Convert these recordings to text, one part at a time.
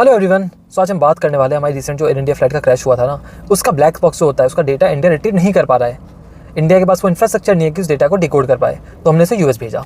Hello everyone. सो आज हम बात करने वाले हैं हमारी रिसेंट जो एयर इंडिया फ्लाइट का क्रैश हुआ था ना, उसका ब्लैक बॉक्स जो होता है उसका डेटा इंडिया रिट्रीव नहीं कर पा रहा है। इंडिया के पास वो इंफ्रास्ट्रक्चर नहीं है कि उस डेटा को डिकोड कर पाए, तो हमने इसे यूएस भेजा।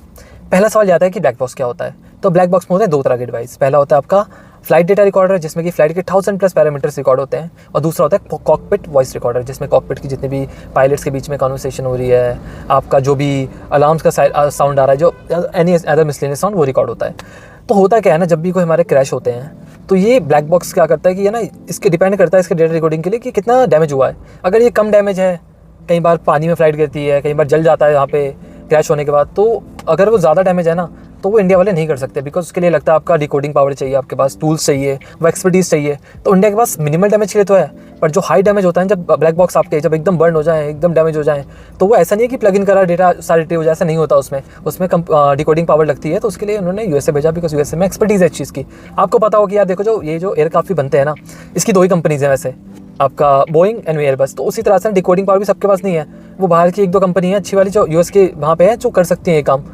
पहला सवाल आता है कि ब्लैक बॉक्स क्या होता है। तो ब्लैक बॉक्स में होते हैं दो तरह के डिवाइस। पहला होता है आपका फ्लाइट डेटा रिकॉर्डर, जिसमें कि फ्लाइट के 1000+ पैरामीटर्स रिकॉर्ड होते हैं, और दूसरा होता है कॉकपिट वॉइस रिकॉर्डर, जिसमें कॉकपिट की जितने भी पायलट्स के बीच में कॉन्वर्सेशन हो रही है, आपका जो भी अलार्म्स का साउंड आ रहा है, जो एनी अदर मिसलेनियस साउंड, वो रिकॉर्ड होता है। तो होता क्या है ना, जब भी कोई हमारे क्रैश होते हैं तो ये ब्लैक बॉक्स क्या करता है कि ये ना, इसके डिपेंड करता है इसके डेटा रिकॉर्डिंग के लिए कि कितना डैमेज हुआ है। अगर ये कम डैमेज है, कई बार पानी में फ्लाइट गिरती है, कई बार जल जाता है यहाँ पे क्रैश होने के बाद, तो अगर वो ज़्यादा डैमेज है ना, तो वो इंडिया वाले नहीं कर सकते, बिकॉज उसके लिए लगता है आपका डिकोडिंग पावर चाहिए, आपके पास टूल्स चाहिए, वो एक्सपर्टीज़ चाहिए। तो इंडिया के पास मिनिमल डैमेज के लिए तो है, पर जो हाई डैमेज होता है, जब ब्लैक बॉक्स आपके जब एकदम बर्न हो जाए, एकदम डैमेज हो जाए, तो वो ऐसा नहीं है कि प्लग इन करा डेटा सारे रिट्रीव हो जाए, ऐसा नहीं होता। उसमें डिकोडिंग पावर लगती है, तो उसके लिए उन्होंने यूएसए भेजा, बिकॉज यूएसए में एक्सपर्टीज़ है इस चीज़ की। आपको पता हो कि यार देखो, जो एयरक्राफ्ट भी बनते हैं ना, इसकी दो ही कंपनीज़ हैं वैसे, आपका बोइंग एंड एयरबस। तो उसी तरह से डिकोडिंग पावर भी सबके पास नहीं है, वो बाहर की एक दो कंपनी है अच्छी वाली जो यूएस के वहाँ पे है, जो कर सकती है ये काम।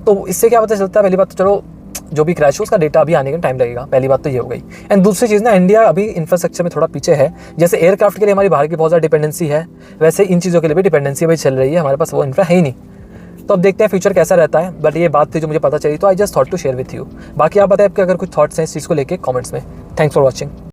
तो इससे क्या पता चलता है, पहली बात तो चलो जो भी क्रैश हो उसका डेटा अभी आने का टाइम लगेगा, पहली बात तो ये हो गई। एंड दूसरी चीज़ ना, इंडिया अभी इंफ्रास्ट्रक्चर में थोड़ा पीछे है। जैसे एयरक्राफ्ट के लिए हमारी बाहर की बहुत ज़्यादा डिपेंडेंसी है, वैसे इन चीज़ों के लिए भी डिपेंडेंसी अभी चल रही है, हमारे पास वो इंफ्रा है ही नहीं। तो अब देखते हैं फ्यूचर कैसा रहता है, बट ये बात थी जो मुझे पता चली, तो I just thought to share with you. बाकी आप बताएं आपके अगर कुछ थॉट्स हैं इस चीज़ को लेकर कॉमेंट्स में। Thanks for watching.